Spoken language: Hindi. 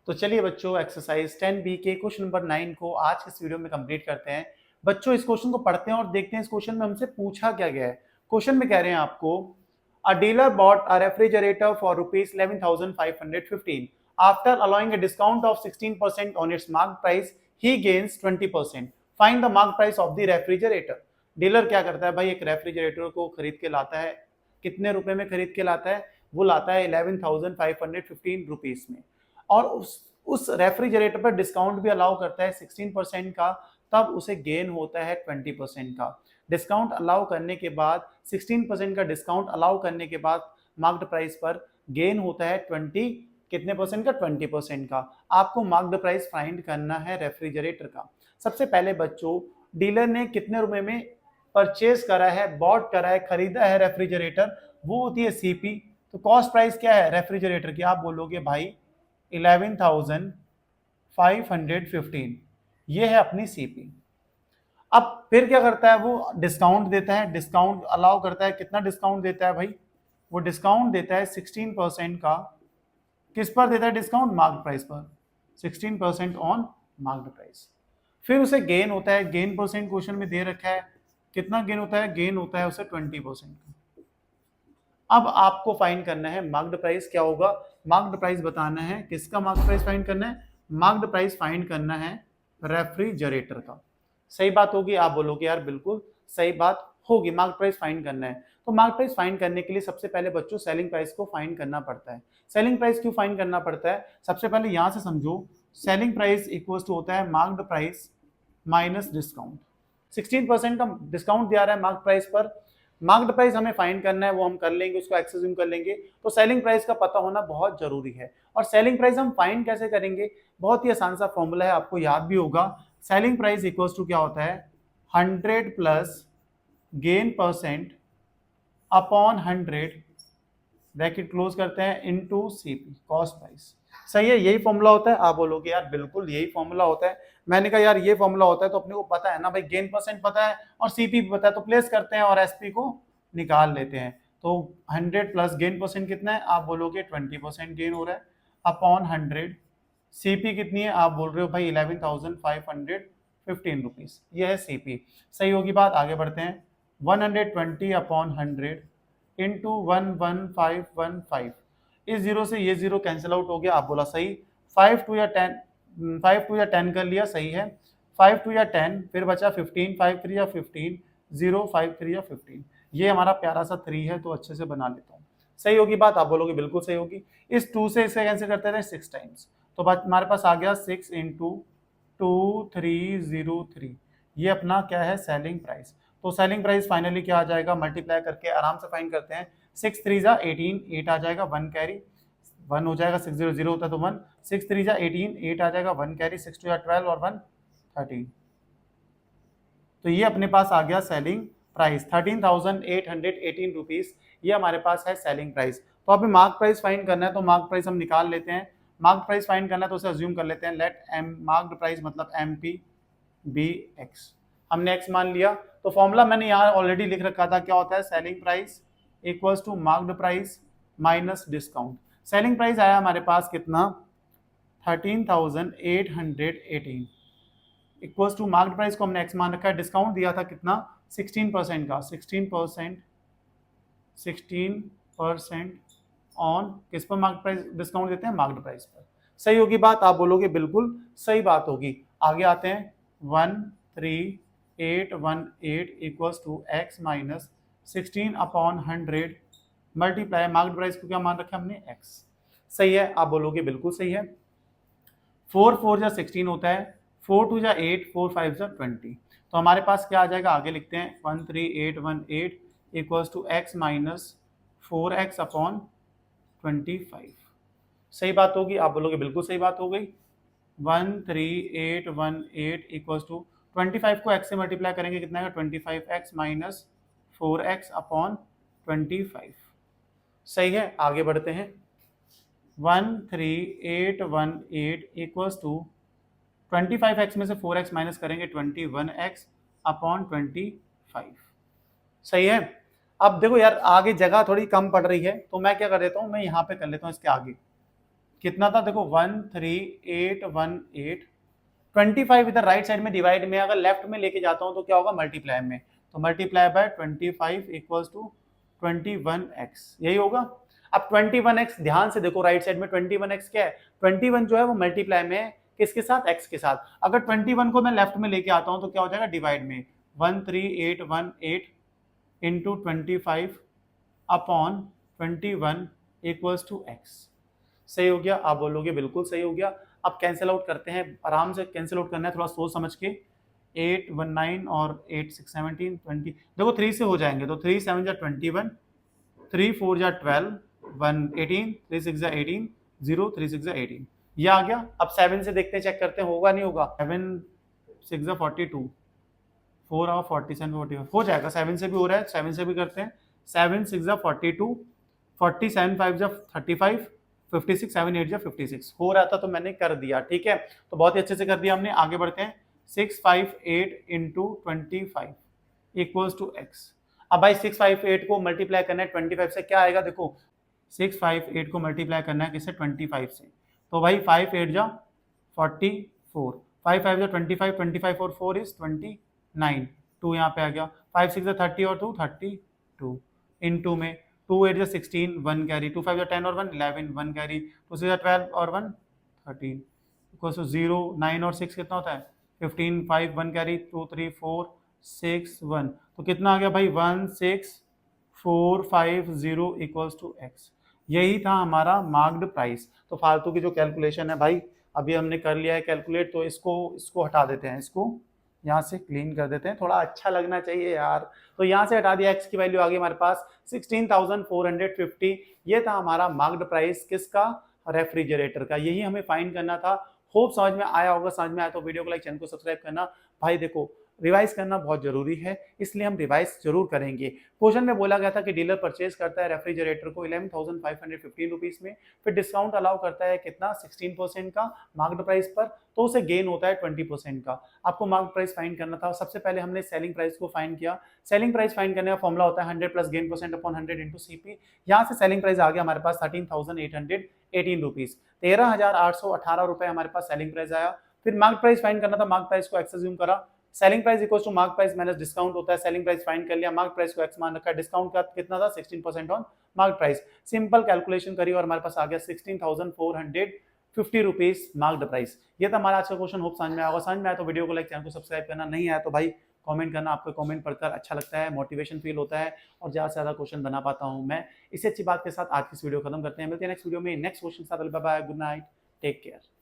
तो चलिए बच्चों एक्सरसाइज 10B के क्वेश्चन नंबर 9 को आज इस वीडियो में कंप्लीट करते हैं। बच्चों इस क्वेश्चन को पढ़ते हैं और देखते हैं इस क्वेश्चन में हमसे पूछा क्या गया है। क्वेश्चन में कह रहे हैं आपको अ dealer bought a refrigerator for rupees 11,515 after allowing a discount of 16% on it's mark price he gains 20%। Find the mark price of the refrigerator. Dealer क्या करता है भाई, एक रेफ्रिजरेटर को खरीद के लाता है। कितने रुपए में खरीद के लाता है? वो लाता है 11,515 रुपीज में, और उस रेफ्रिजरेटर पर डिस्काउंट भी अलाउ करता है 16% का, तब उसे गेन होता है 20% का। डिस्काउंट अलाउ करने के बाद 16% का डिस्काउंट अलाउ करने के बाद मार्क्ड प्राइस पर गेन होता है 20 कितने परसेंट का? 20% का। आपको मार्क्ड प्राइस फाइंड करना है रेफ्रिजरेटर का। सबसे पहले बच्चों, डीलर ने कितने रुपए में परचेज करा है, बॉट करा है, खरीदा है रेफ्रिजरेटर, वो होती है सीपी। तो कॉस्ट प्राइस क्या है रेफ्रिजरेटर की? आप बोलोगे भाई 11,515, ये है अपनी सीपी। अब फिर क्या करता है वो? डिस्काउंट देता है, डिस्काउंट अलाउ करता है। कितना डिस्काउंट देता है भाई? वो डिस्काउंट देता है 16% का। किस पर देता है डिस्काउंट? मार्क्ड प्राइस पर। 16% ऑन मार्क्ड प्राइस। फिर उसे गेन होता है, गेन परसेंट क्वेश्चन में दे रखा है। कितना गेन होता है? गेन होता है उसे 20% का। अब आपको फाइंड करना है मार्क्ड प्राइस क्या होगा। मार्क्ड प्राइस बताना है, किसका मार्क्ड प्राइस फाइंड करना है? मार्क्ड प्राइस फाइंड करना है रेफ्रिजरेटर का। सही बात होगी? आप बोलोगे यार बिल्कुल सही बात होगी, मार्क्ड प्राइस फाइंड करना है। तो मार्क्ड प्राइस फाइंड करने के लिए सबसे पहले बच्चों सेलिंग प्राइस को फाइंड करना पड़ता है। सेलिंग प्राइस क्यों फाइंड करना पड़ता है? सबसे पहले यहां से समझो, सेलिंग प्राइस इक्वल टू होता है मार्क्ड प्राइस माइनस डिस्काउंट। 16% का डिस्काउंट दिया रहा है मार्क्ड प्राइस पर। मार्क्ड प्राइस हमें फाइंड करना है, वो हम कर लेंगे, उसको एक्सज्यूम कर लेंगे। तो सेलिंग प्राइस का पता होना बहुत जरूरी है। और सेलिंग प्राइस हम फाइंड कैसे करेंगे? बहुत ही आसान सा फॉर्मूला है, आपको याद भी होगा। सेलिंग प्राइस इक्वल्स टू क्या होता है? 100 plus gain percent upon 100 bracket close करते हैं इनटू सीपी कॉस्ट प्राइस। सही है, यही फॉर्मूला होता है। आप बोलोगे यार बिल्कुल यही फॉर्मूला होता है। मैंने कहा यार ये फॉर्मूला होता है तो अपने को पता है ना भाई, गेन परसेंट पता है और सीपी भी पता है, तो प्लेस करते हैं और एसपी को निकाल लेते हैं। तो 100 प्लस गेन परसेंट कितना है? आप बोलोगे 20% गेन हो रहा है अपॉन 100। सीपी कितनी है? आप बोल रहे हो भाई 11,515 रुपीज, ये है सीपी। सही होगी बात, आगे बढ़ते हैं। 120 अपॉन 100 इंटू 11515। इस जीरो से ये जीरो कैंसिल आउट हो गया, आप बोला सही। 5 टू या 10, 5 टू या 10 कर लिया, सही है। 5 टू या 10, फिर बचा 15, 5 3 या 15, 0 5 3 या 15। ये हमारा प्यारा सा 3 है, तो अच्छे से बना लेता हूँ। सही होगी बात? आप बोलोगे बिल्कुल सही होगी। इस 2 से इसे कैंसिल करते रहे 6 टाइम्स, तो हमारे पास आ गया 6 इंटू 2303। ये अपना क्या है? Selling price. तो सेलिंग प्राइस फाइनली क्या आ जाएगा? मल्टीप्लाई करके आराम से फाइंड करते हैं। 6 3 जा 18, 8 आ जाएगा, 1 कैरी 1 हो जाएगा। 6 0 0 होता है तो 1, 6 3 जा 18, 8 आ जाएगा, 1 कैरी, 6 2 या 12 और 1 13। तो ये अपने पास आ गया सेलिंग प्राइस 13,818 रुपीज। ये हमारे पास है सेलिंग प्राइस। तो अभी मार्क प्राइस फाइंड करना है, तो मार्क प्राइस हम निकाल लेते हैं। मार्क प्राइस फाइंड करना है तो उसे अज्यूम कर लेते हैं। लेट एम मार्क्ड प्राइस मतलब एम पी बी एक्स। हमने एक्स मान लिया, तो फॉर्मूला मैंने यहाँ ऑलरेडी लिख रखा था। क्या होता है? Selling price equals to marked price minus discount. Selling price आया हमारे पास कितना? 13,818 इक्वल्स टू मार्क्ड प्राइस को हमने एक्स मान रखा है। डिस्काउंट दिया था कितना? 16% का। 16% ऑन किस पर मार्क्ड प्राइस डिस्काउंट देते हैं? मार्क्ड प्राइस पर। सही होगी बात? आप बोलोगे बिल्कुल सही बात होगी। आगे आते हैं। 13818 equals to x minus 16 upon 100 multiply marked price को क्या मान रखा है हमने? एक्स। सही है, आप बोलोगे बिल्कुल सही है। 4 4 जा 16 होता है, 4 2 जा 8, 4 5 जा 20। तो हमारे पास क्या आ जाएगा? आगे लिखते हैं 13818 equals to x minus 4x upon 25। सही बात होगी? आप बोलोगे बिल्कुल सही बात हो गई। 13818 इक्वल्स टू 25 को x से मल्टीप्लाई करेंगे, कितना है? 25x minus 4x upon 25। सही है, आगे बढ़ते हैं। 13818 इक्वल्स टू 25x में से 4x माइनस करेंगे, 21x अपॉन 25। सही है। अब देखो यार, आगे जगह थोड़ी कम पड़ रही है, तो मैं क्या कर देता हूँ, मैं यहाँ पे कर लेता हूँ इसके आगे। कितना था देखो 13818, 25 इधर राइट साइड में डिवाइड में, अगर लेफ्ट में लेके जाता हूं तो क्या होगा मल्टीप्लाई में, तो multiply by 25 equals to 21x, यही होगा। अब 21x ध्यान से देखो राइट साइड में 21x क्या है, 21 जो है वो मल्टीप्लाई में है किसके साथ, x के साथ। अगर 21 को मैं लेफ्ट में लेके आता हूं तो क्या हो जाएगा डिवाइड में, 13818 into 25 upon 21 equals to x। सही हो गया, आप बोलोगे बिल्कुल सही हो गया। अब कैंसिल आउट करते हैं, आराम से कैंसिल आउट करना है, थोड़ा सोच समझ के। 8 1 9 और 8 6 17 20, देखो 3 से हो जाएंगे, तो 3 7 जा 21, 3 4 जा 12, 1 18, 3 6 जा 18, 0 3 6 जा 18, ये आ गया। अब 7 से देखते हैं, चेक करते हैं होगा नहीं होगा। 7 6 जा 42, 4 और 47 45 हो जाएगा, 7 से भी हो रहा है, 7 से भी करते हैं। 7 6 जा 42, 47 5 जा 35, 56 7 8 जा 56 हो रहा था तो मैंने कर दिया, ठीक है, तो बहुत ही अच्छे से कर दिया हमने। आगे बढ़ते हैं, 658 इंटू 25 इक्वल्स टू x। अब भाई 658 को मल्टीप्लाई करना है 25 से, क्या आएगा देखो, 658 को मल्टीप्लाई करना है किससे, 25 से, तो भाई 5 8 जा 44, 5 5 जा 25, 25 और 4 इज 29, 2 यहाँ पे आ गया, 5 6 जा 30 और 2 32, इनटू में 2 8 जा 16, 1 कैरी, 2 5 जा 10 और 1 11, 1 कैरी, 2 6 जा 12 और 1 13, इक्वल्स टू 0 9 और 6 कितना होता है 15, 5 1 कैरी, 2 3 4 6 1, तो कितना आ गया भाई 16450 इक्वल्स टू x। यही था हमारा मार्क्ड प्राइस। तो फालतू की जो कैलकुलेशन है भाई अभी हमने कर लिया है कैलकुलेट, तो इसको इसको हटा देते हैं, इसको यहाँ से क्लीन कर देते हैं, थोड़ा अच्छा लगना चाहिए यार। तो यहाँ से हटा दिया, x की वैल्यू आ गई हमारे पास 16,450। ये था हमारा मार्क्ड प्राइस किसका, रेफ्रिजरेटर का। यही हमें फाइंड करना था। होप समझ में आया होगा, समझ में आया तो वीडियो को लाइक, चैनल को सब्सक्राइब करना। भाई देखो रिवाइज करना बहुत जरूरी है, इसलिए हम रिवाइज जरूर करेंगे। क्वेश्चन में बोला गया था कि डीलर परचेज करता है रेफ्रिजरेटर को 11,515 रुपीज में, फिर डिस्काउंट अलाउ करता है कितना 16% का मार्क्ड प्राइस पर, तो उसे गेन होता है 20% का। आपको मार्क्ड प्राइस फाइंड करना था। सबसे पहले हमने सेलिंग प्राइस को फाइंड किया। सेलिंग प्राइस फाइंड करने का फॉर्मुला होता है 100 plus gain percent upon 100 into CP. यहाँ से सेलिंग प्राइस आ गया हमारे पास 13,818 रुपीज, 13,818 रुपए हमारे पास सेलिंग प्राइस आया। फिर मार्क्ड प्राइस फाइंड करना था, मार्क्ड प्राइस को एक्स अज्यूम करा, selling price equals to mark price minus discount होता है। सेलिंग प्राइस फाइंड कर लिया, मार्क प्राइस को एक्स मान रखा, डिस्काउंट का कितना था 16% on mark price. Simple calculation करी और हमारे पास आ गया 16,450 रुपीज मार्क्ड प्राइस। ये था हमारा आज का क्वेश्चन। होप समझ में आया होगा, समझ में आया तो वीडियो को लाइक, चैनल को सब्सक्राइब करना, नहीं आया तो भाई कमेंट करना। आपको कमेंट पढ़कर अच्छा लगता है, मोटिवेशन फील होता है और ज्यादा से ज्यादा क्वेश्चन बना पाता हूं मैं। इससे अच्छी बात के साथ आज की इस वीडियो खत्म करते हैं, मिलते हैं नेक्स्ट वीडियो में नेक्स्ट क्वेश्चन के साथ। Bye bye, good night, take care.